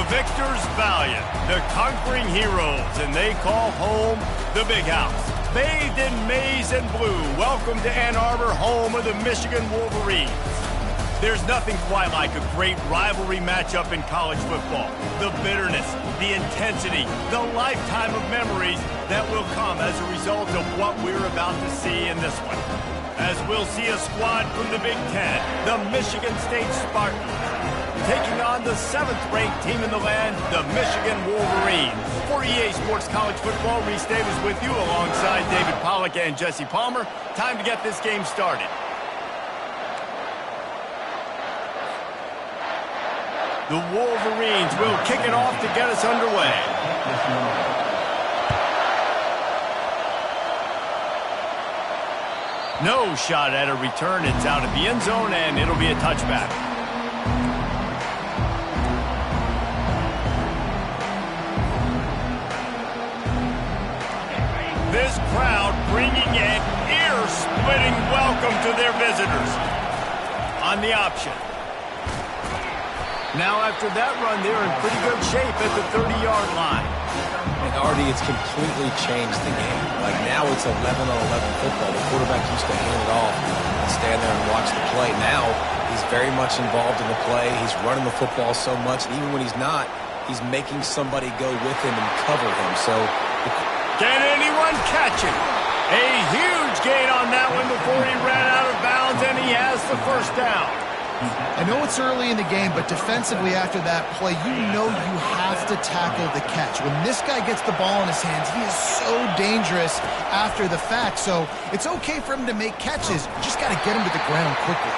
victors valiant, the conquering heroes, and they call home the Big House. Bathed in maize and blue, welcome to Ann Arbor, home of the Michigan Wolverines. There's nothing quite like a great rivalry matchup in college football. The bitterness, the intensity, the lifetime of memories that will come as a result of what we're about to see in this one. As we'll see a squad from the Big Ten, the Michigan State Spartans, taking on the 7th-ranked team in the land, the Michigan Wolverines. For EA Sports College Football, Reese Davis with you alongside David Pollack and Jesse Palmer. Time to get this game started. The Wolverines will kick it off to get us underway. No shot at a return. It's out of the end zone, and it'll be a touchback. This crowd bringing an ear-splitting welcome to their visitors. On the option. Now after that run, they're in pretty good shape at the 30-yard line. And Artie, it's completely changed the game. Like now it's 11-on-11 football. The quarterback used to hand it off and stand there and watch the play. Now he's very much involved in the play. He's running the football so much. And even when he's not, he's making somebody go with him and cover him. So can anyone catch it? A huge gain on that one before he ran out of bounds, and he has the first down. I know it's early in the game, but defensively after that play, you know you have to tackle the catch. When this guy gets the ball in his hands, he is so dangerous after the fact. So it's okay for him to make catches. You just got to get him to the ground quickly.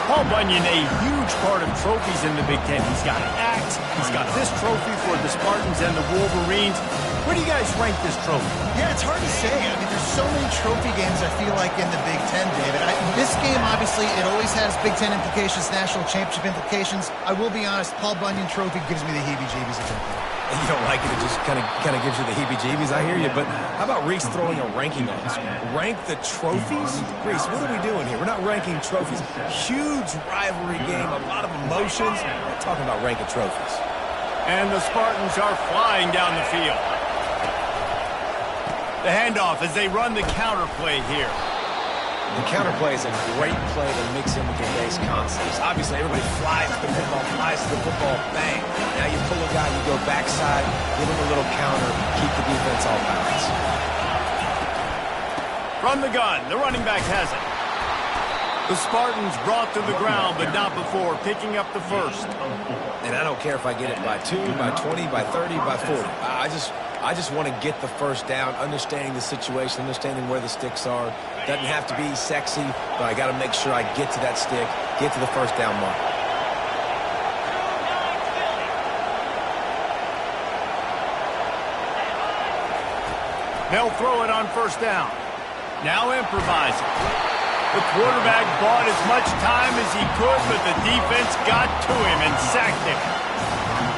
Paul Bunyan, a huge part of trophies in the Big Ten. He's got an axe. He's got this trophy for the Spartans and the Wolverines. Where do you guys rank this trophy? Yeah, it's hard to say. I mean, there's so many trophy games, I feel like, in the Big Ten, David. This game, obviously, it always has Big Ten implications, national championship implications. I will be honest, Paul Bunyan trophy gives me the heebie-jeebies a bit. You don't like it, it just kind of gives you the heebie-jeebies. I hear you, but how about Reese throwing a ranking on us? Rank the trophies? Reese, what are we doing here? We're not ranking trophies. Huge rivalry game, a lot of emotions. We're talking about ranking trophies. And the Spartans are flying down the field. The handoff as they run the counter play here. The counter play is a great play to mix in with your base concepts. Obviously, everybody flies to the football, bang. Now you pull a guy, you go backside, give him a little counter, keep the defense off balance. From the gun, the running back has it. The Spartans brought to the ground, but not before picking up the first. And I don't care if I get it by 2, by 20, by 30, by 40. I just want to get the first down, understanding the situation, understanding where the sticks are. Doesn't have to be sexy, but I got to make sure I get to that stick, get to the first down mark. They'll throw it on first down. Now improvising. The quarterback bought as much time as he could, but the defense got to him and sacked him.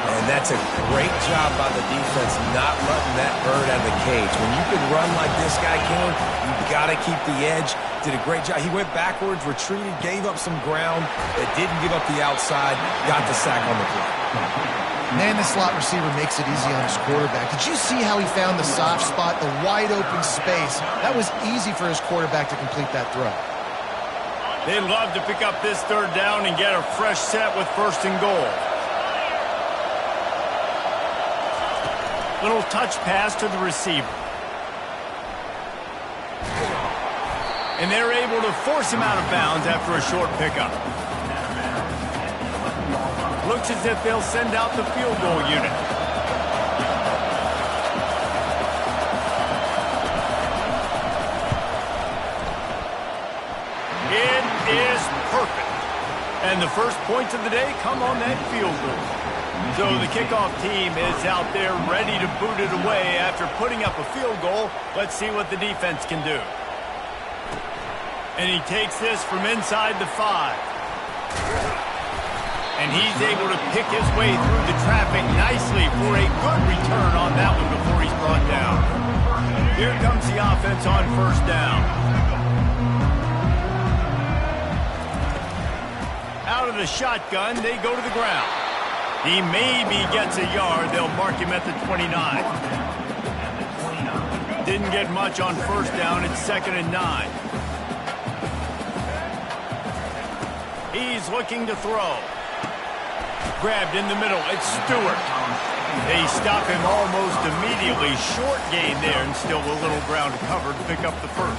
And that's a great job by the defense, not letting that bird out of the cage. When you can run like this guy can, you got to keep the edge. Did a great job. He went backwards, retreated, gave up some ground, but didn't give up the outside, got the sack on the play. Man, the slot receiver makes it easy on his quarterback. Did you see how he found the soft spot, the wide open space? That was easy for his quarterback to complete that throw. They'd love to pick up this third down and get a fresh set with first and goal. Little touch pass to the receiver. And they're able to force him out of bounds after a short pickup. Looks as if they'll send out the field goal unit. It is perfect. And the first points of the day come on that field goal. So the kickoff team is out there ready to boot it away after putting up a field goal. Let's see what the defense can do. And he takes this from inside the 5. And he's able to pick his way through the traffic nicely for a good return on that one before he's brought down. Here comes the offense on first down. Out of the shotgun, they go to the ground. He maybe gets a yard. They'll mark him at the 29. Didn't get much on first down. It's 2nd and 9. He's looking to throw. Grabbed in the middle. It's Stewart. They stop him almost immediately. Short gain there, and still a little ground covered to pick up the first.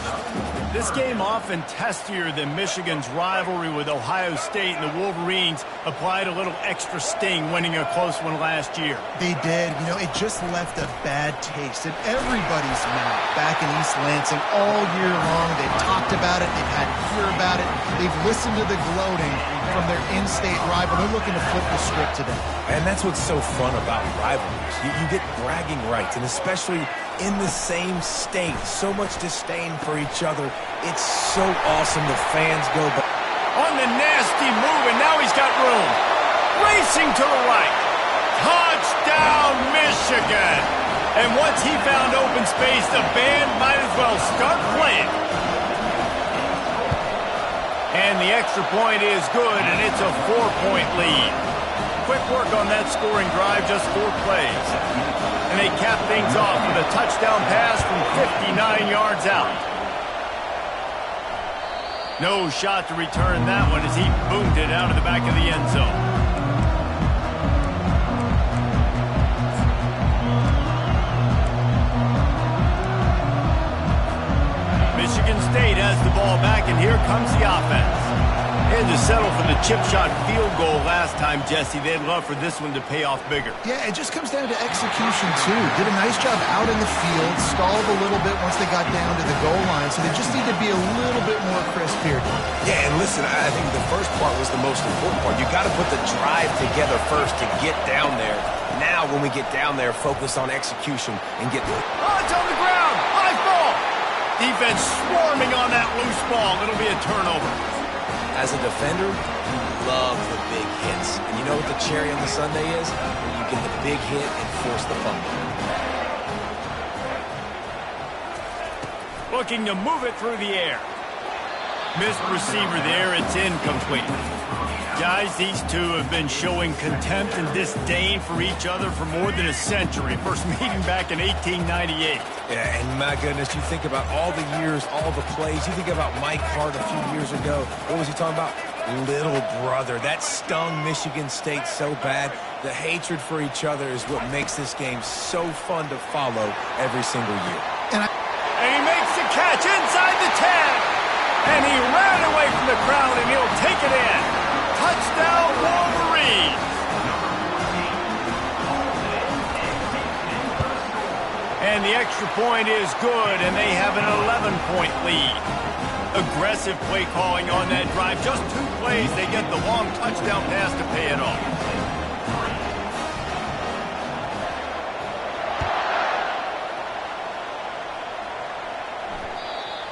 This game often testier than Michigan's rivalry with Ohio State, and the Wolverines applied a little extra sting, winning a close one last year. They did. You know, it just left a bad taste in everybody's mouth back in East Lansing all year long. They've talked about it. They've had to hear about it. They've listened to the gloating from their in-state rival. They're looking to flip the script today. And that's what's so fun about rivalries. You get bragging rights, and especially in the same state. So much disdain for each other. It's so awesome. The fans go on the nasty move, and now he's got room. Racing to the right. Touchdown, Michigan. And once he found open space, the band might as well start playing. And the extra point is good, and it's a 4-point lead. Quick work on that scoring drive, just 4 plays. And they cap things off with a touchdown pass from 59 yards out. No shot to return that one as he boomed it out of the back of the end zone. Michigan State has the ball back, and here comes the offense. They had to settle for the chip shot field goal last time, Jesse. They'd love for this one to pay off bigger. Yeah, it just comes down to execution, too. Did a nice job out in the field, stalled a little bit once they got down to the goal line, so they just need to be a little bit more crisp here. Yeah, and listen, I think the first part was the most important part. You got to put the drive together first to get down there. Now, when we get down there, focus on execution and get... Oh, it's on the ground! High ball! Defense swarming on that loose ball. It'll be a turnover. As a defender, you love the big hits. And you know what the cherry on the sundae is? You get the big hit and force the fumble. Looking to move it through the air. Missed receiver there. It's incomplete. Guys, these two have been showing contempt and disdain for each other for more than a century. First meeting back in 1898. Yeah, and my goodness, you think about all the years, all the plays. You think about Mike Hart a few years ago. What was he talking about? Little brother. That stung Michigan State so bad. The hatred for each other is what makes this game so fun to follow every single year. And he makes the catch inside the 10. And he ran away from the crowd, and he'll take it in. Touchdown, Wolverines! And the extra point is good, and they have an 11-point lead. Aggressive play calling on that drive. Just 2 plays, they get the long touchdown pass to pay it off.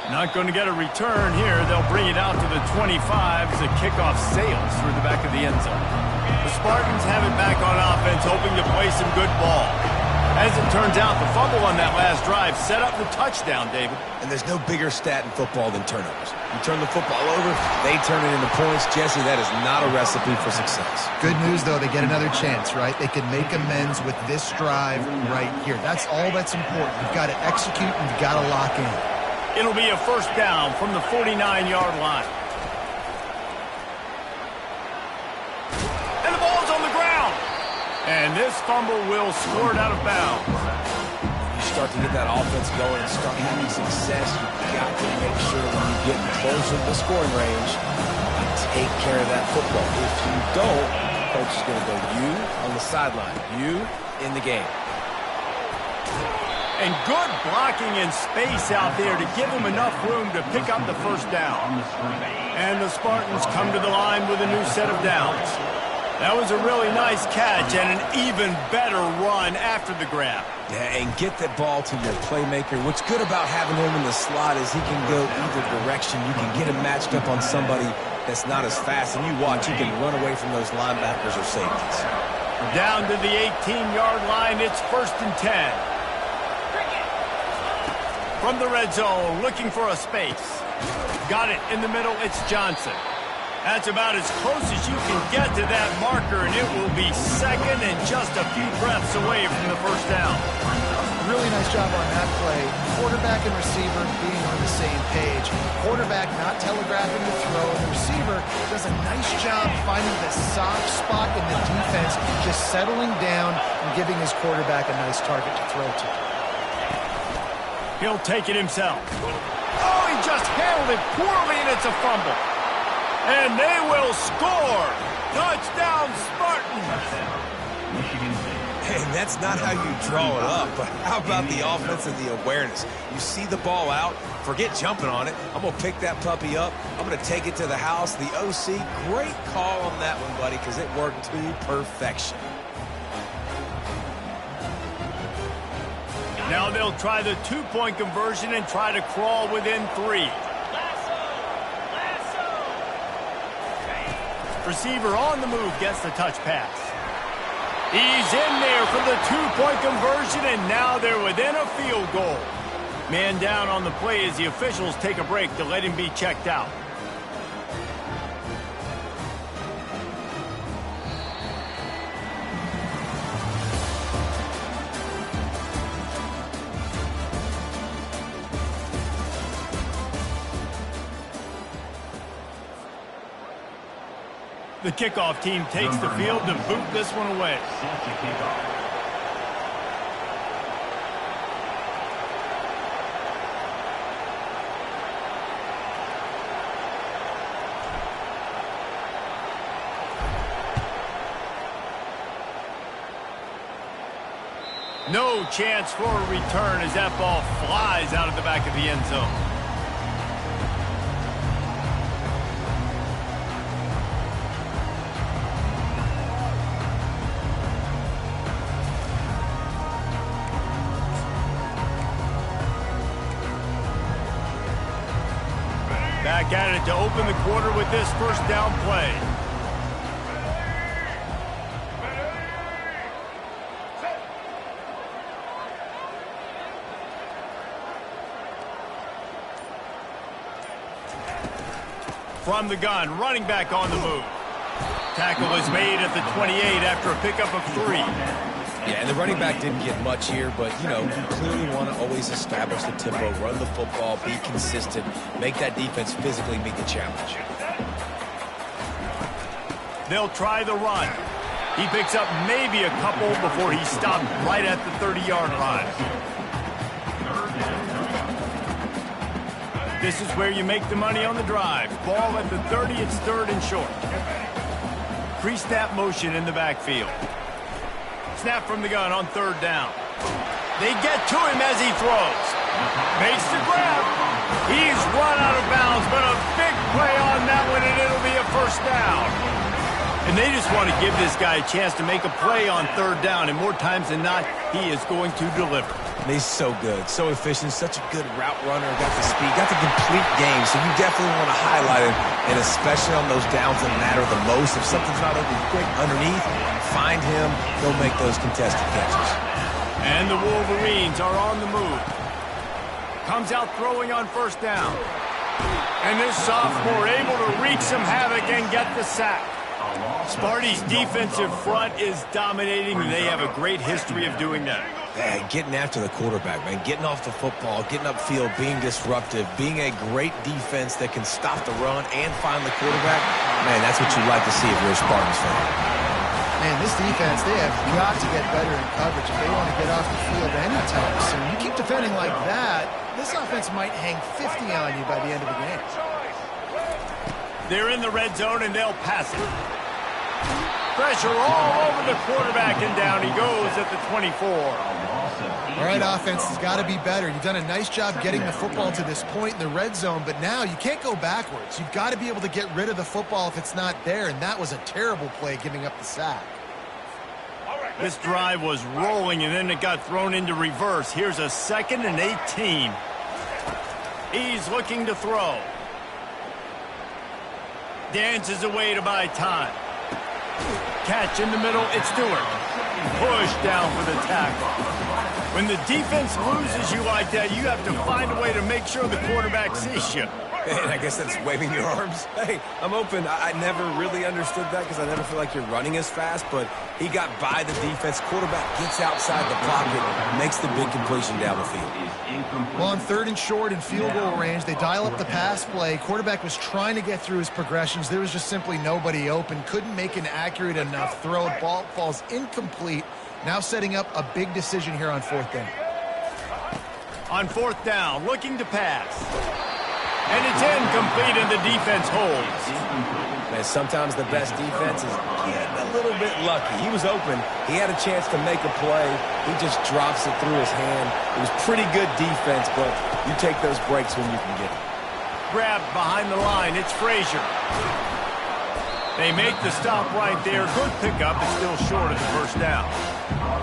Not going to get a return here. They'll bring it out to the 25 as the kickoff sails through the back of the end zone. The Spartans have it back on offense, hoping to play some good ball. As it turns out, the fumble on that last drive set up the touchdown, David. And there's no bigger stat in football than turnovers. You turn the football over, they turn it into points. Jesse, that is not a recipe for success. Good news, though, they get another chance, right? They can make amends with this drive right here. That's all that's important. You've got to execute, and you've got to lock in. It'll be a first down from the 49-yard line. And the ball's on the ground. And this fumble will score it out of bounds. You start to get that offense going and start having success, you've got to make sure when you get closer to the scoring range, you take care of that football. If you don't, coach is going to go you on the sideline, you in the game. And good blocking in space out there to give him enough room to pick up the first down. And the Spartans come to the line with a new set of downs. That was a really nice catch and an even better run after the grab. Yeah, and get that ball to your playmaker. What's good about having him in the slot is he can go either direction. You can get him matched up on somebody that's not as fast, and you watch, he can run away from those linebackers or safeties. Down to the 18-yard line, it's 1st and 10. From the red zone, looking for a space. Got it in the middle, it's Johnson. That's about as close as you can get to that marker, and it will be second and just a few breaths away from the first down. Really nice job on that play. Quarterback and receiver being on the same page. Quarterback not telegraphing the throw. The receiver does a nice job finding the soft spot in the defense, just settling down and giving his quarterback a nice target to throw to. He'll take it himself. Oh, he just handled it poorly, and it's a fumble. And they will score. Touchdown, Spartans. Hey, that's not how you draw it up, but how about the offense and the awareness? You see the ball out, forget jumping on it. I'm going to pick that puppy up. I'm going to take it to the house. The OC, great call on that one, buddy, because it worked to perfection. Now they'll try the two-point conversion and try to crawl within 3. Receiver on the move gets the touch pass. He's in there for the two-point conversion, and now they're within a field goal. Man down on the play as the officials take a break to let him be checked out. The kickoff team takes the field to boot this one away. No chance for a return as that ball flies out of the back of the end zone. Back at it to open the quarter with this first down play. From the gun, running back on the move. Tackle is made at the 28 after a pickup of 3. Yeah, and the running back didn't get much here, but, you know, you clearly want to always establish the tempo, run the football, be consistent, make that defense physically meet the challenge. They'll try the run. He picks up maybe a couple before he's stopped right at the 30-yard line. This is where you make the money on the drive. Ball at the 30, it's third and short. Pre-snap motion in the backfield. Snap from the gun on third down. They get to him as he throws. Makes the grab. He's run out of bounds, but a big play on that one, and it'll be a first down. And they just want to give this guy a chance to make a play on third down, and more times than not, he is going to deliver. And he's so good, so efficient, such a good route runner, got the speed, got the complete game, so you definitely want to highlight him, and especially on those downs that matter the most. If something's not open quick underneath, find him, go make those contested catches. And the Wolverines are on the move. Comes out throwing on first down. And this sophomore able to wreak some havoc and get the sack. Sparty's defensive front is dominating, and they have a great history of doing that. Yeah, getting after the quarterback, man. Getting off the football, getting upfield, being disruptive, being a great defense that can stop the run and find the quarterback. Man, that's what you like to see if you're a Spartans fan. Man, this defense, they have got to get better in coverage if they want to get off the field anytime soon. You keep defending like that, this offense might hang 50 on you by the end of the game. They're in the red zone, and they'll pass it. Pressure all over the quarterback, and down he goes at the 24. All right, offense has got to be better. You've done a nice job getting the football to this point in the red zone, but now you can't go backwards. You've got to be able to get rid of the football if it's not there, and that was a terrible play giving up the sack. This drive was rolling, and then it got thrown into reverse. Here's a 2nd and 18. He's looking to throw. Dances away to buy time. Catch in the middle, it's Stewart. Push down for the tackle. When the defense loses you like that, you have to find a way to make sure the quarterback sees you. And I guess that's waving your arms. Hey, I'm open. I never really understood that because I never feel like you're running as fast, but he got by the defense. Quarterback gets outside the pocket, makes the big completion down the field. Well, on 3rd and short in field goal range, they dial up the pass play. Quarterback was trying to get through his progressions. There was just simply nobody open. Couldn't make an accurate enough throw. Ball falls incomplete. Now setting up a big decision here on 4th down. On 4th down, looking to pass. And it's incomplete, and the defense holds. Man, sometimes the best defense is getting a little bit lucky. He was open. He had a chance to make a play. He just drops it through his hand. It was pretty good defense, but you take those breaks when you can get it. Grabbed behind the line. It's Frazier. They make the stop right there. Good pickup, but still short of the 1st down.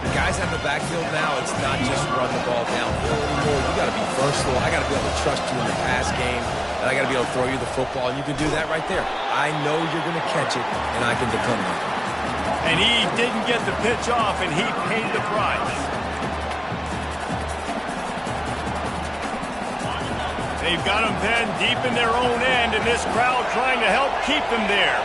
The guys have the backfield now. It's not just run the ball downfield anymore. You got to be versatile. I got to be able to trust you in the pass game, and I got to be able to throw you the football, and you can do that right there. I know you're going to catch it, and I can depend on it. And he didn't get the pitch off, and he paid the price. They've got him pinned deep in their own end, and this crowd trying to help keep them there.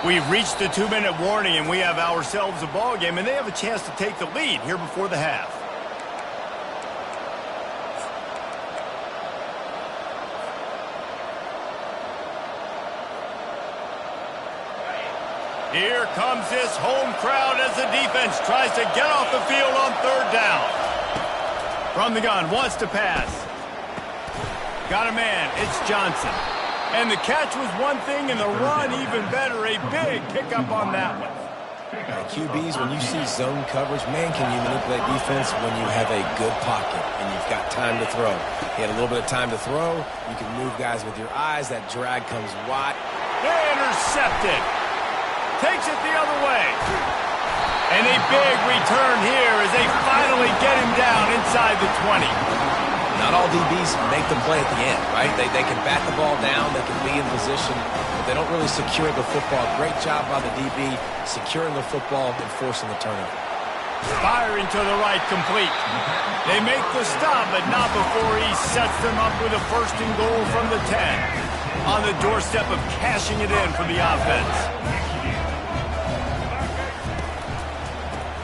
We've reached the 2-minute warning, and we have ourselves a ball game, and they have a chance to take the lead here before the half. Here comes this home crowd as the defense tries to get off the field on 3rd down. From the gun, wants to pass. Got a man, it's Johnson. And the catch was one thing, and the run even better. A big pickup on that one. QBs, when you see zone coverage, man, can you manipulate defense when you have a good pocket and you've got time to throw. He had a little bit of time to throw. You can move guys with your eyes. That drag comes wide. Intercepted. Takes it the other way. And a big return here as they finally get him down inside the 20. Not all DBs make the play at the end, right? They can bat the ball down, they can be in position, but they don't really secure the football. Great job by the DB securing the football and forcing the turnover. Firing to the right, complete. They make the stop, but not before he sets them up with a 1st and goal from the 10. On the doorstep of cashing it in for the offense.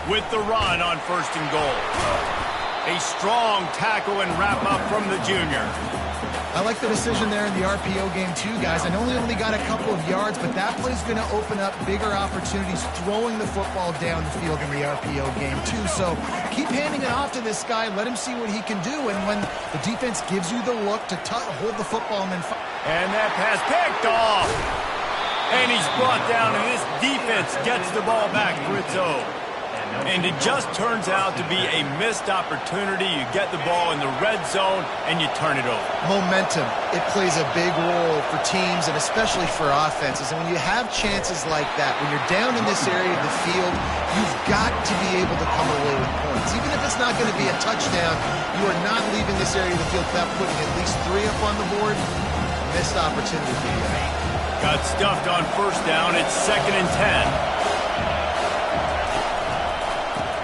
With the run on 1st and goal. A strong tackle and wrap up from the junior. I like the decision there in the RPO game too, guys. I know he only got a couple of yards, but that play's going to open up bigger opportunities throwing the football down the field in the RPO game too. So keep handing it off to this guy. Let him see what he can do. And when the defense gives you the look to hold the football and then... And that pass picked off. And he's brought down, and this defense gets the ball back for its own. And it just turns out to be a missed opportunity. You get the ball in the red zone, and you turn it over. Momentum. It plays a big role for teams and especially for offenses. And when you have chances like that, when you're down in this area of the field, you've got to be able to come away with points. Even if it's not going to be a touchdown, you are not leaving this area of the field without putting at least 3 up on the board. Missed opportunity for you. Got stuffed on 1st down. It's 2nd and 10.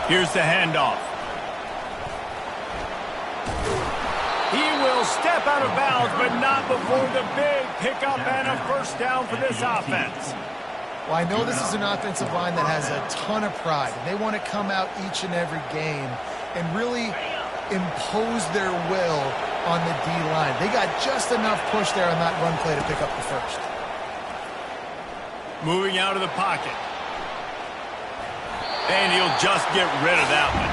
Here's the handoff. He will step out of bounds, but not before the big pickup and a 1st down for this offense. Well, I know this is an offensive line that has a ton of pride, and they want to come out each and every game and really impose their will on the D-line. They got just enough push there on that run play to pick up the 1st. Moving out of the pocket. And he'll just get rid of that one.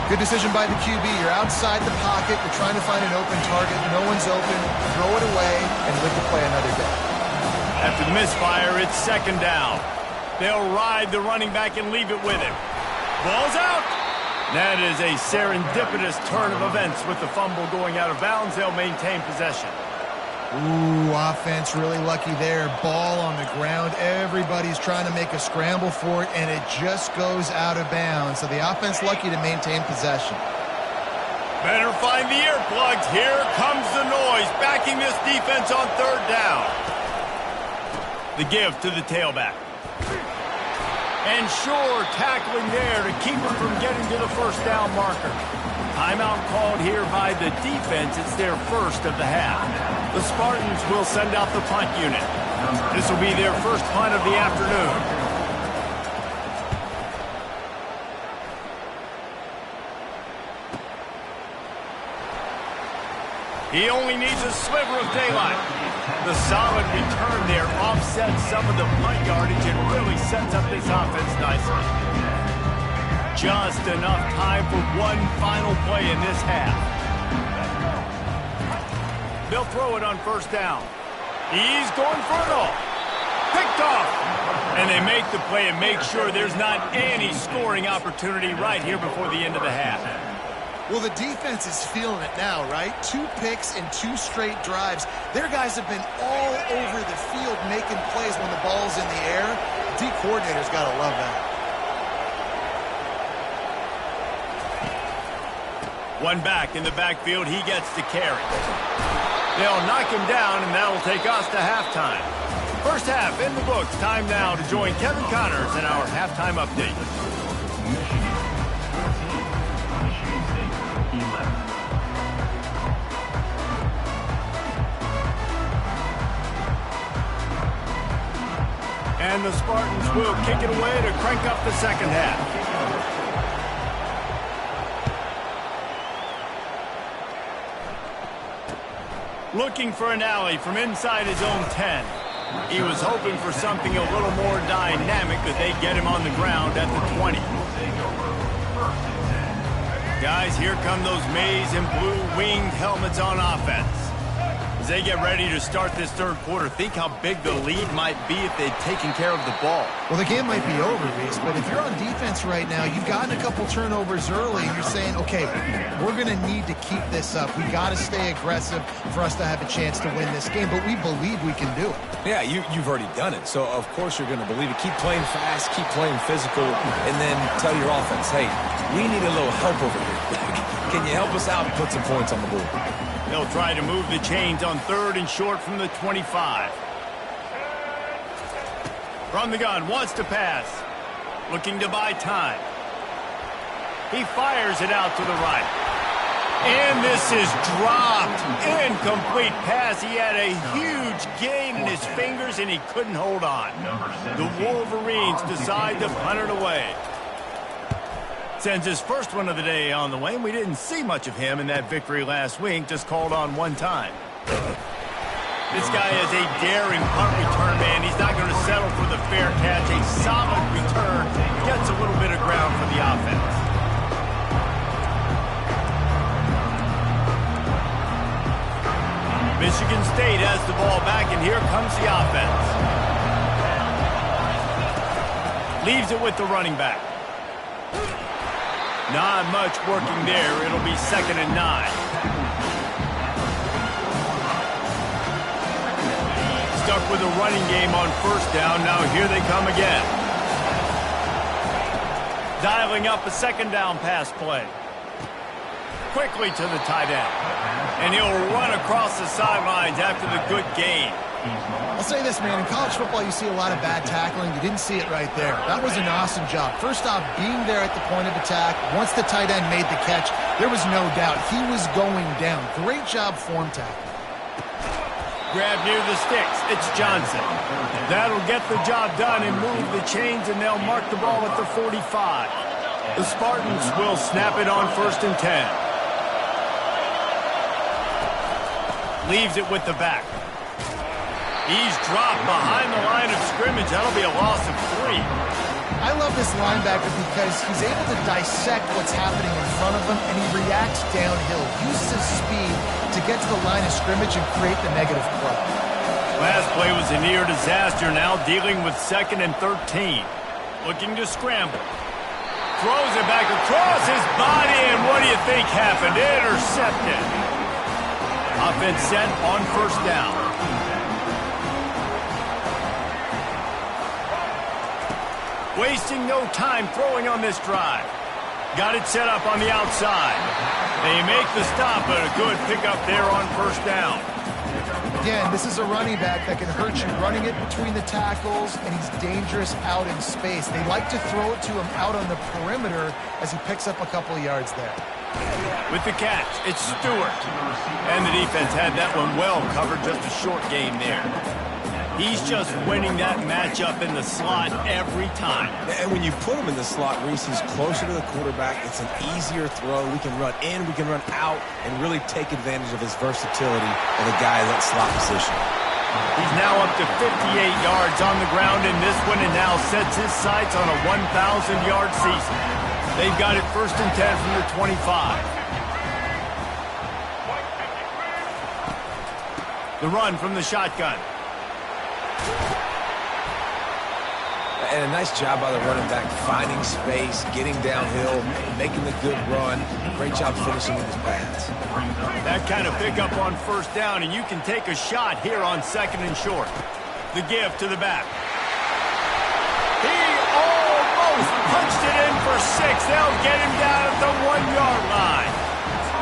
Good decision by the QB. You're outside the pocket. You're trying to find an open target. No one's open. Throw it away and live to play another day. After the misfire, it's 2nd down. They'll ride the running back and leave it with him. Ball's out. That is a serendipitous turn of events with the fumble going out of bounds. They'll maintain possession. Ooh, offense really lucky there. Ball on the ground. Everybody's trying to make a scramble for it, and it just goes out of bounds. So the offense lucky to maintain possession. Better find the earplugs. Here comes the noise, backing this defense on third down. The give to the tailback. And sure, tackling there to keep him from getting to the first down marker. Timeout called here by the defense. It's their first of the half. The Spartans will send out the punt unit. This will be their first punt of the afternoon. He only needs a sliver of daylight. The solid return there offsets some of the punt yardage and really sets up this offense nicely. Just enough time for one final play in this half. They'll throw it on first down. He's going for it all. Picked off. And they make the play and make sure there's not any scoring opportunity right here before the end of the half. Well, the defense is feeling it now, right? 2 picks and 2 straight drives. Their guys have been all over the field making plays when the ball's in the air. D coordinator's got to love that. One back in the backfield, he gets to carry. They'll knock him down, and that'll take us to halftime. First half in the books. Time now to join Kevin Connors in our halftime update. And the Spartans will kick it away to crank up the second half. Looking for an alley from inside his own 10. He was hoping for something a little more dynamic, but they get him on the ground at the 20. Guys, here come those maize and blue winged helmets on offense. As they get ready to start this third quarter, think how big the lead might be if they'd taken care of the ball. Well, the game might be over, Reese, but if you're on defense right now, you've gotten a couple turnovers early, and you're saying, okay, we're going to need to keep this up. We got to stay aggressive for us to have a chance to win this game, but we believe we can do it. Yeah, you've already done it, so of course you're going to believe it. Keep playing fast, keep playing physical, and then tell your offense, hey, we need a little help over here. Can you help us out and put some points on the board? They'll try to move the chains on third and short from the 25. From the gun, wants to pass. Looking to buy time. He fires it out to the right. And this is dropped. Incomplete pass. He had a huge gain in his fingers, and he couldn't hold on. The Wolverines decide to punt it away. Sends his first one of the day on the way, and we didn't see much of him in that victory last week, just called on one time. This guy is a daring punt return man. He's not going to settle for the fair catch. A solid return. Gets a little bit of ground for the offense. Michigan State has the ball back, and here comes the offense. Leaves it with the running back. Not much working there. It'll be 2nd and 9. Stuck with a running game on first down. Now here they come again. Dialing up a 2nd down pass play. Quickly to the tight end. And he'll run across the sidelines after the good gain. I'll say this, man. In college football, you see a lot of bad tackling. You didn't see it right there. That was an awesome job. First off, being there at the point of attack. Once the tight end made the catch, there was no doubt he was going down. Great job form tackle. Grab near the sticks. It's Johnson. That'll get the job done and move the chains, and they'll mark the ball at the 45. The Spartans will snap it on 1st and 10. Leaves it with the back. He's dropped behind the line of scrimmage. That'll be a loss of 3. I love this linebacker because he's able to dissect what's happening in front of him, and he reacts downhill. Uses his speed to get to the line of scrimmage and create the negative play. Last play was a near disaster. Now dealing with 2nd and 13. Looking to scramble. Throws it back across his body, and what do you think happened? Intercepted. Offense set on 1st down. Wasting no time throwing on this drive. Got it set up on the outside. They make the stop, but a good pickup there on first down. Again, this is a running back that can hurt you running it between the tackles, and he's dangerous out in space. They like to throw it to him out on the perimeter as he picks up a couple of yards there. With the catch, it's Stewart. And the defense had that one well covered, just a short game there. He's just winning that matchup in the slot every time. And when you put him in the slot, Reese, he's closer to the quarterback. It's an easier throw. We can run in, we can run out, and really take advantage of his versatility of the guy in that slot position. He's now up to 58 yards on the ground in this one and now sets his sights on a 1,000-yard season. They've got it 1st and 10 from the 25. The run from the shotgun. And a nice job by the running back, finding space, getting downhill, making the good run. Great job finishing in his pads. That kind of pickup on first down, and you can take a shot here on 2nd and short. The give to the back. He almost punched it in for 6. They'll get him down at the 1-yard line.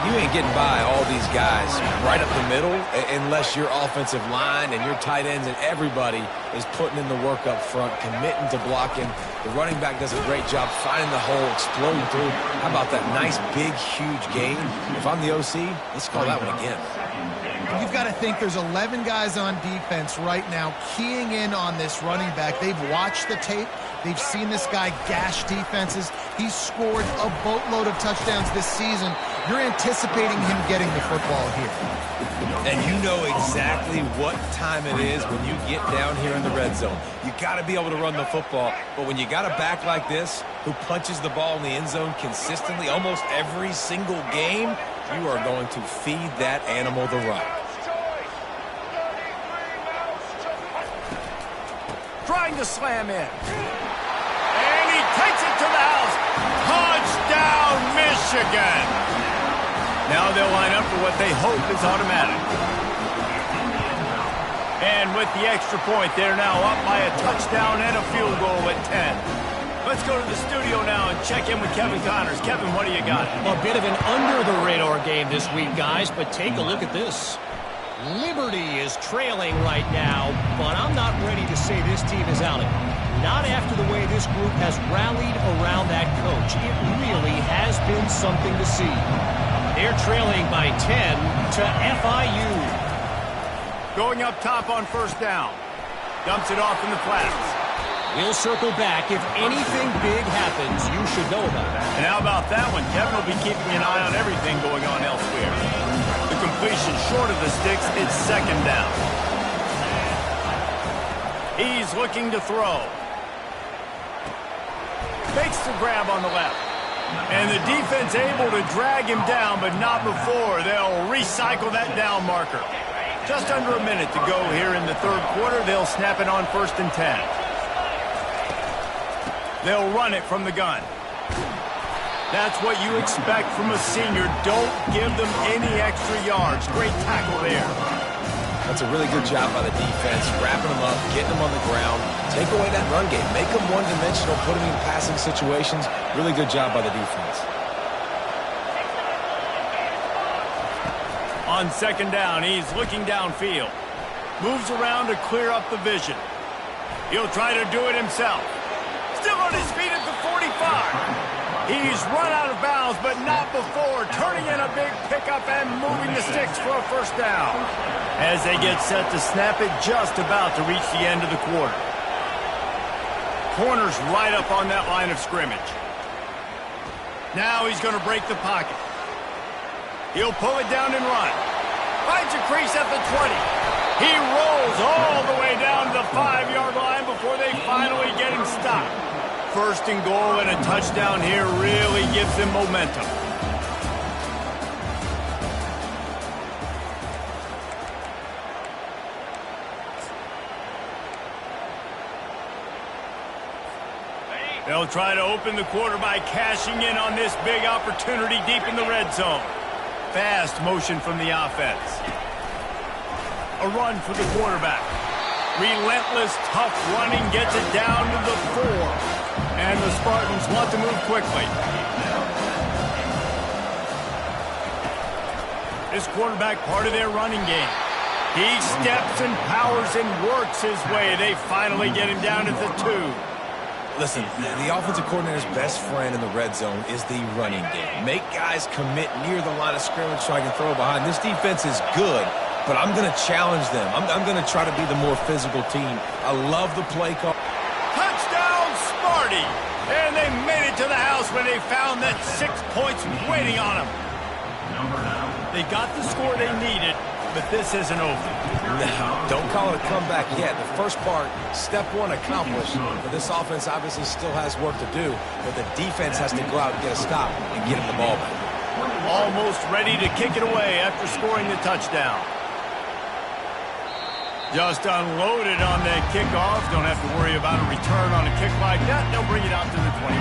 You ain't getting by all these guys right up the middle unless your offensive line and your tight ends and everybody is putting in the work up front, committing to blocking. The running back does a great job finding the hole, exploding through. How about that nice, big, huge gain? If I'm the OC, let's call that one again. You've got to think there's 11 guys on defense right now keying in on this running back. They've watched the tape. They've seen this guy gash defenses. He's scored a boatload of touchdowns this season. You're anticipating him getting the football here. And you know exactly what time it is when you get down here in the red zone. You got to be able to run the football. But when you got a back like this who punches the ball in the end zone consistently almost every single game, you are going to feed that animal the rock. Trying to slam in. And he takes it to the house. Touchdown, Michigan. Now they'll line up for what they hope is automatic. And with the extra point, they're now up by a touchdown and a field goal at 10. Let's go to the studio now and check in with Kevin Connors. Kevin, what do you got? A bit of an under-the-radar game this week, guys, but take a look at this. Liberty is trailing right now, but I'm not ready to say this team is out of it. Not after the way this group has rallied around that coach. It really has been something to see. They're trailing by 10 to FIU. Going up top on first down. Dumps it off in the flats. We'll circle back. If anything big happens, you should know about it. And how about that one? Kevin will be keeping an eye on everything going on elsewhere. The completion short of the sticks, it's 2nd down. He's looking to throw. Makes the grab on the left. And the defense able to drag him down, but not before. They'll recycle that down marker. Just under a minute to go here in the 3rd quarter. They'll snap it on 1st and 10. They'll run it from the gun. That's what you expect from a senior. Don't give them any extra yards. Great tackle there. That's a really good job by the defense, wrapping them up, getting them on the ground, take away that run game, make them one-dimensional, put them in passing situations. Really good job by the defense. On 2nd down, he's looking downfield. Moves around to clear up the vision. He'll try to do it himself. Still on his feet at the 45. He's run out of bounds, but not before. Turning in a big pickup and moving the sticks for a 1st down. As they get set to snap it, just about to reach the end of the quarter. Corners right up on that line of scrimmage. Now he's going to break the pocket. He'll pull it down and run. Finds a crease at the 20. He rolls all the way down to the 5-yard line before they finally get him stopped. 1st and goal and a touchdown here really gives them momentum. They'll try to open the quarter by cashing in on this big opportunity deep in the red zone. Fast motion from the offense. A run for the quarterback. Relentless, tough running gets it down to the 4. And the Spartans want to move quickly. This quarterback part of their running game. He steps and powers and works his way. They finally get him down at the 2. Listen, the offensive coordinator's best friend in the red zone is the running game. Make guys commit near the line of scrimmage so I can throw behind. This defense is good, but I'm going to challenge them. I'm going to try to be the more physical team. I love the play call. Touchdown, Sparty! And they made it to the house when they found that 6 points waiting on them. They got the score they needed, but this isn't over. No, don't call it a comeback yet. The first part, step 1 accomplished. But this offense obviously still has work to do, but the defense has to go out and get a stop and get him the ball back. Almost ready to kick it away after scoring the touchdown. Just unloaded on that kickoff. Don't have to worry about a return on a kick like that. They'll bring it out to the 25.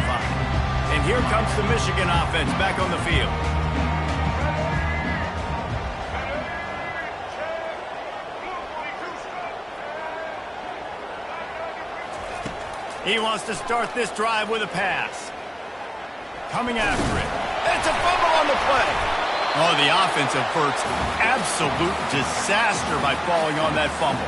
And here comes the Michigan offense back on the field. He wants to start this drive with a pass. Coming after it. It's a fumble on the play. Oh, the offense averts absolute disaster by falling on that fumble.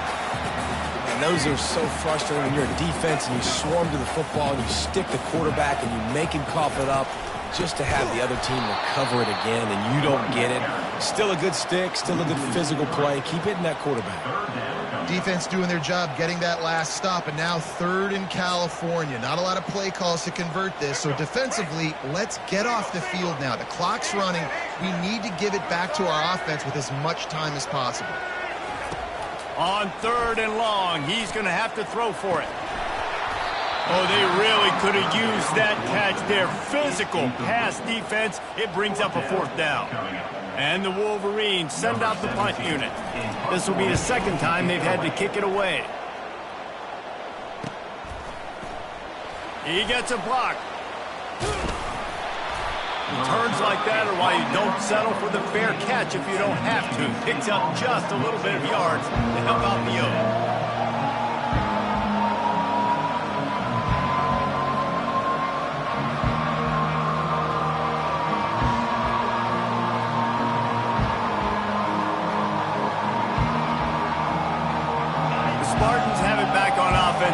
And those are so frustrating when you're a defense and you swarm to the football and you stick the quarterback and you make him cough it up just to have the other team recover it again and you don't get it. Still a good stick, still a good physical play. Keep hitting that quarterback. Defense doing their job, getting that last stop, and now 3rd in California. Not a lot of play calls to convert this, so defensively, let's get off the field now. The clock's running. We need to give it back to our offense with as much time as possible. On 3rd and long, he's going to have to throw for it. Oh, they really could have used that catch there. Physical pass defense. It brings up a 4th down. And the Wolverines send out the punt unit. This will be the 2nd time they've had to kick it away. He gets a block. Returns like that are why you don't settle for the fair catch if you don't have to. Picks up just a little bit of yards to help out the O.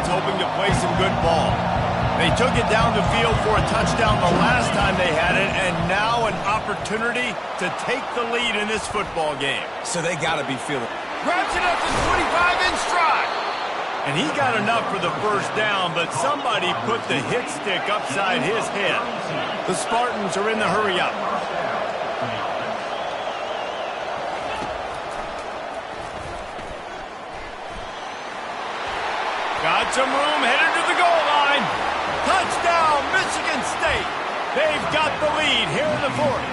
Hoping to play some good ball. They took it down the field for a touchdown the last time they had it, and now an opportunity to take the lead in this football game. So they got to be feeling. Grabs it up to 25 in stride. And he got enough for the first down, but somebody put the hit stick upside his head. The Spartans are in the hurry up. Got some room, headed to the goal line. Touchdown, Michigan State. They've got the lead here in the 4th.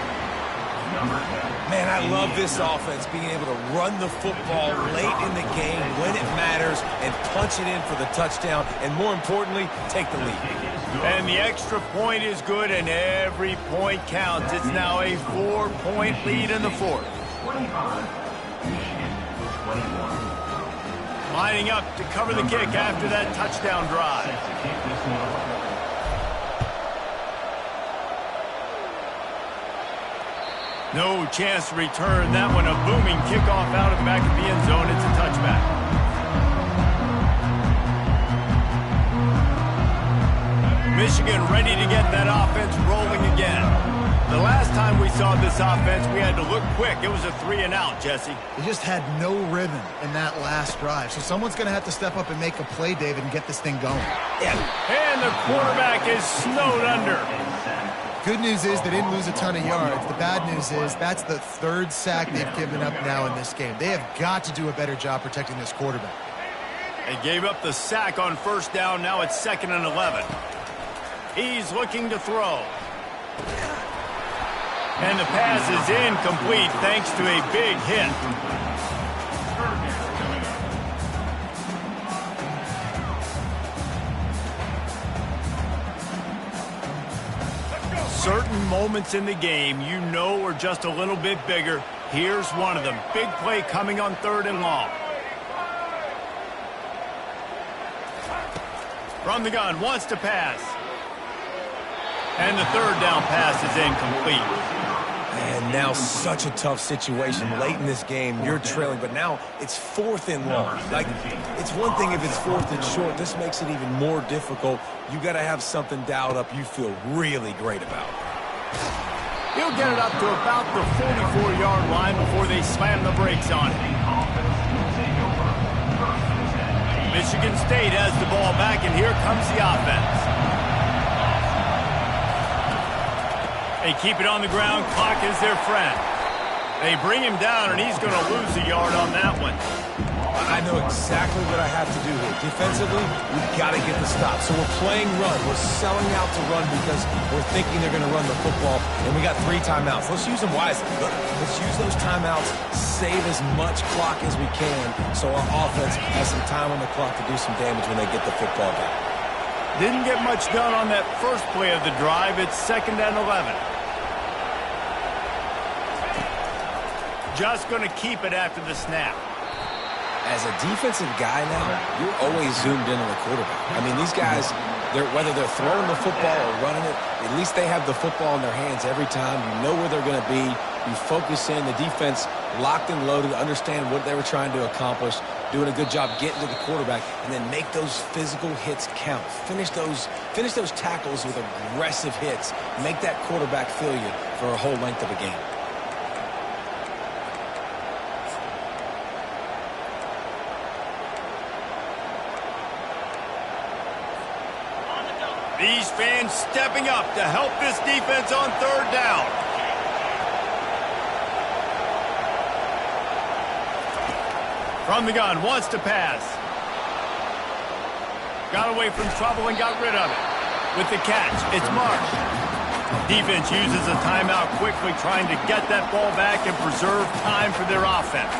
Man, I love this offense, being able to run the football late in the game when it matters and punch it in for the touchdown, and more importantly, take the lead. And the extra point is good, and every point counts. It's now a 4-point lead in the 4th. Lining up to cover the kick after that touchdown drive. No chance to return that one. A booming kickoff out of the back of the end zone. It's a touchback. Michigan ready to get that offense rolling again. The last time we saw this offense, we had to look quick. It was a 3-and-out, Jesse. They just had no rhythm in that last drive. So someone's going to have to step up and make a play, David, and get this thing going. Yeah. And the quarterback is snowed under. Good news is they didn't lose a ton of yards. The bad news is that's the 3rd sack they've given up now in this game. They have got to do a better job protecting this quarterback. They gave up the sack on 1st down. Now it's 2nd and 11. He's looking to throw. And the pass is incomplete thanks to a big hit. Certain moments in the game you know are just a little bit bigger. Here's one of them. Big play coming on 3rd and long. From the gun, wants to pass. And the 3rd down pass is incomplete. And now such a tough situation. Late in this game, you're trailing, but now it's 4th and long. Like, it's one thing if it's 4th and short. This makes it even more difficult. You got to have something dialed up you feel really great about. He'll get it up to about the 44-yard line before they slam the brakes on it. Michigan State has the ball back, and here comes the offense. They keep it on the ground. Clock is their friend. They bring him down, and he's going to lose a yard on that one. I know exactly what I have to do here. Defensively, we've got to get the stop. So we're playing run. We're selling out to run because we're thinking they're going to run the football, and we got 3 timeouts. Let's use them wisely. Let's use those timeouts, save as much clock as we can so our offense has some time on the clock to do some damage when they get the football back. Didn't get much done on that first play of the drive. It's 2nd and 11. Just going to keep it after the snap. As a defensive guy now, you're always zoomed in on the quarterback. I mean, these guys, whether they're throwing the football or running it, at least they have the football in their hands every time. You know where they're going to be. You focus in. The defense locked and loaded, understand what they were trying to accomplish, doing a good job getting to the quarterback, and then make those physical hits count. Finish those tackles with aggressive hits. Make that quarterback feel you for a whole length of a game. These fans stepping up to help this defense on 3rd down. From the gun, wants to pass. Got away from trouble and got rid of it. With the catch, it's Marsh. Defense uses a timeout quickly, trying to get that ball back and preserve time for their offense.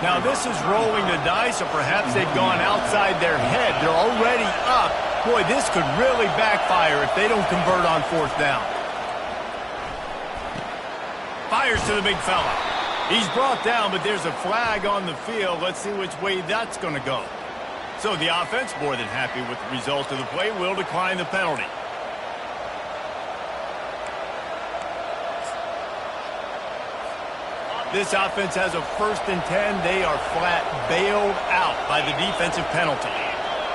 Now this is rolling the dice, or perhaps they've gone outside their head. They're already up. Boy, this could really backfire if they don't convert on 4th down. Fires to the big fella. He's brought down, but there's a flag on the field. Let's see which way that's going to go. So the offense, more than happy with the result of the play, will decline the penalty. This offense has a 1st and 10. They are flat bailed out by the defensive penalty.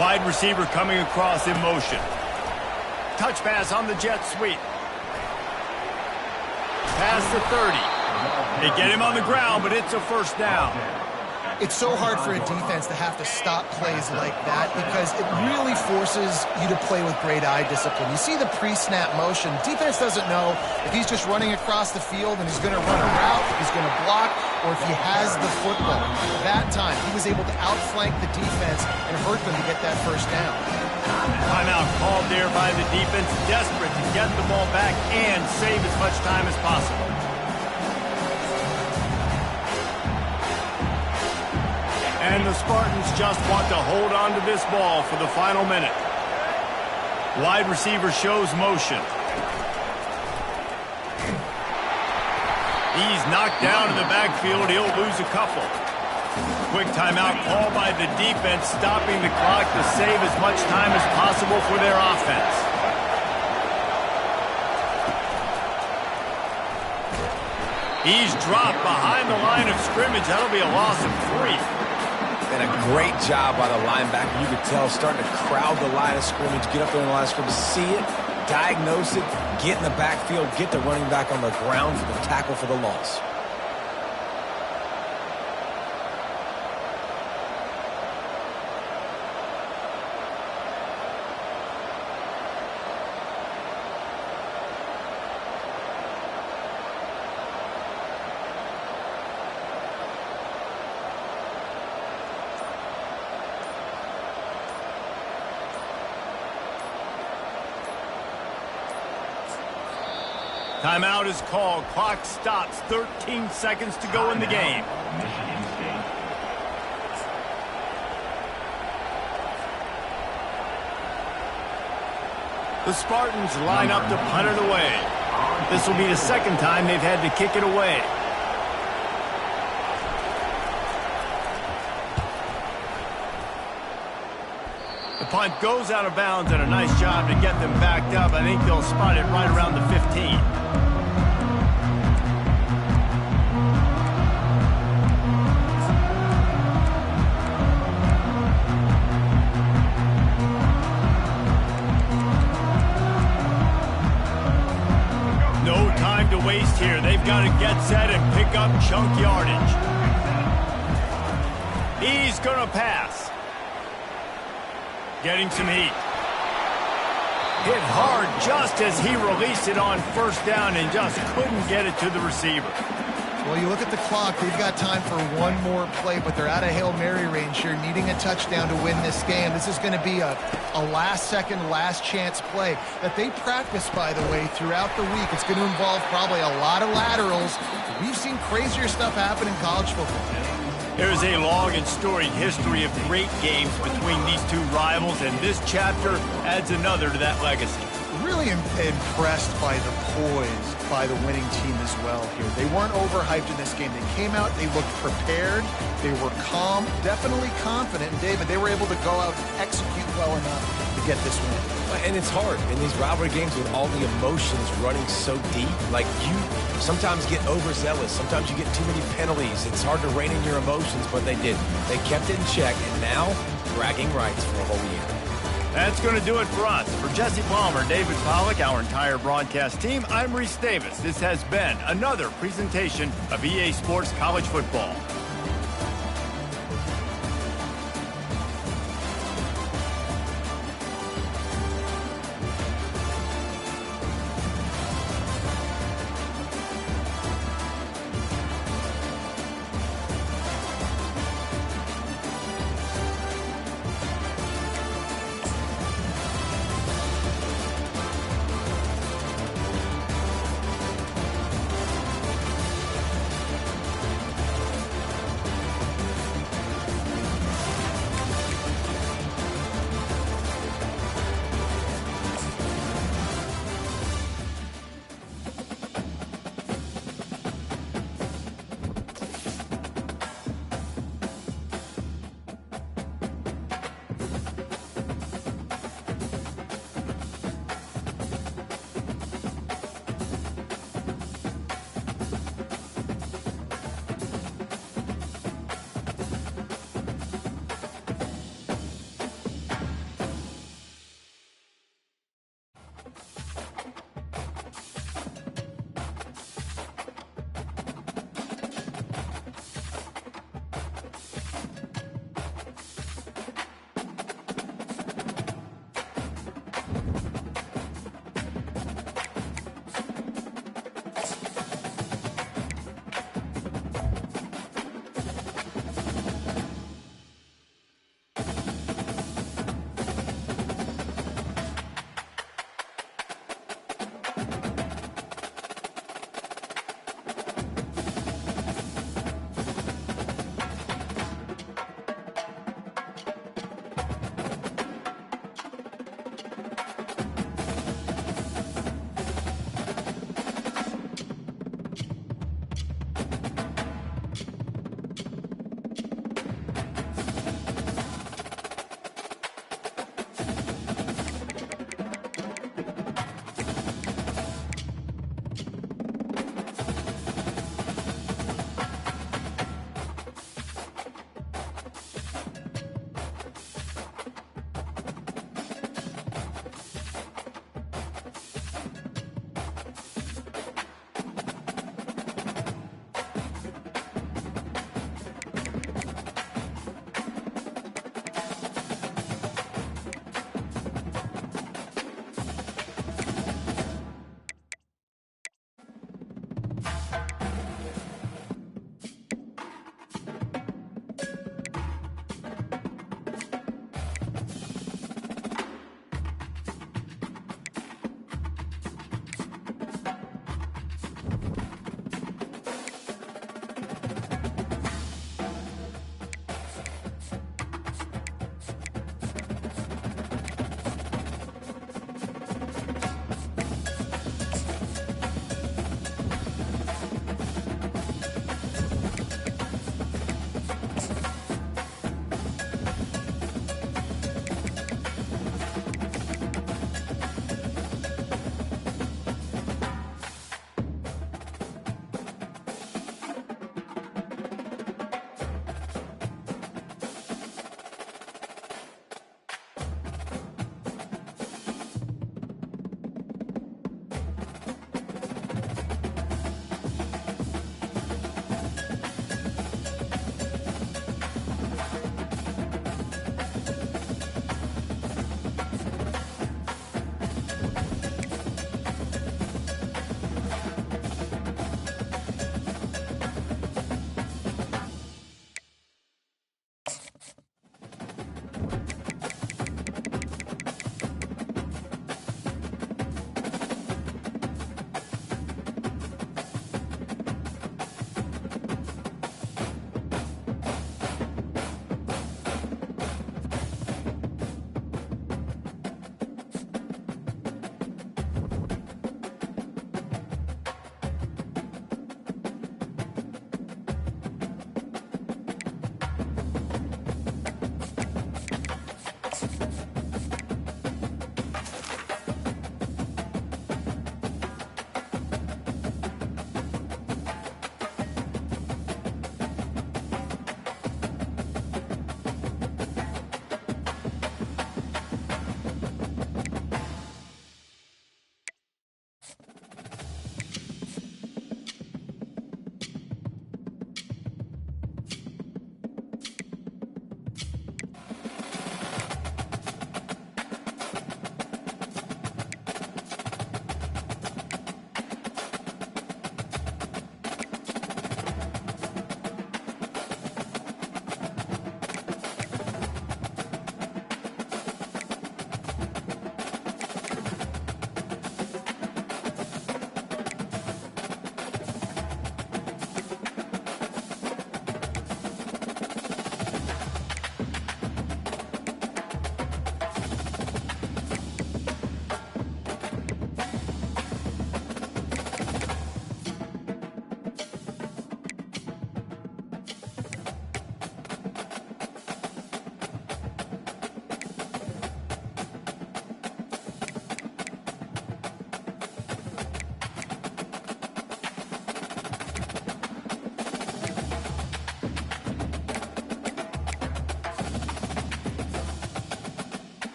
Wide receiver coming across in motion. Touch pass on the jet sweep. Pass to 30. They get him on the ground, but it's a 1st down. It's so hard for a defense to have to stop plays like that because it really forces you to play with great eye discipline. You see the pre-snap motion. Defense doesn't know if he's just running across the field and he's going to run a route, if he's going to block, or if he has the football. That time, he was able to outflank the defense and hurt them to get that 1st down. Timeout called there by the defense, desperate to get the ball back and save as much time as possible. And the Spartans just want to hold on to this ball for the final minute. Wide receiver shows motion. He's knocked down in the backfield. He'll lose a couple. Quick timeout called by the defense, stopping the clock to save as much time as possible for their offense. He's dropped behind the line of scrimmage. That'll be a loss of 3. And a great job by the linebacker. You could tell starting to crowd the line of scrimmage, get up there in the line of scrimmage, see it, diagnose it, get in the backfield, get the running back on the ground for the tackle for the loss. Timeout is called. Clock stops. 13 seconds to go in the game. The Spartans line up to punt it away. This will be the 2nd time they've had to kick it away. punt goes out of bounds, and a nice job to get them backed up. I think they'll spot it right around the 15. No time to waste here. They've got to get set and pick up chunk yardage. He's going to pass. Getting some heat. Hit hard just as he released it on first down and just couldn't get it to the receiver. Well, you look at the clock, they've got time for one more play, but they're out of Hail Mary range here, needing a touchdown to win this game. This is going to be a last-second, last-chance play that they practice, by the way, throughout the week. It's going to involve probably a lot of laterals. We've seen crazier stuff happen in college football. There is a long and storied history of great games between these two rivals, and this chapter adds another to that legacy. Really impressed by the poise by the winning team as well here. They weren't overhyped in this game. They came out, they looked prepared, they were calm, definitely confident. And David, they were able to go out and execute well enough to get this win. And it's hard in these rivalry games with all the emotions running so deep. Like, you sometimes get overzealous. Sometimes you get too many penalties. It's hard to rein in your emotions, but they didn't. They kept it in check, and now bragging rights for a whole year. That's going to do it for us. For Jesse Palmer, David Pollack, our entire broadcast team, I'm Reese Davis. This has been another presentation of EA Sports College Football.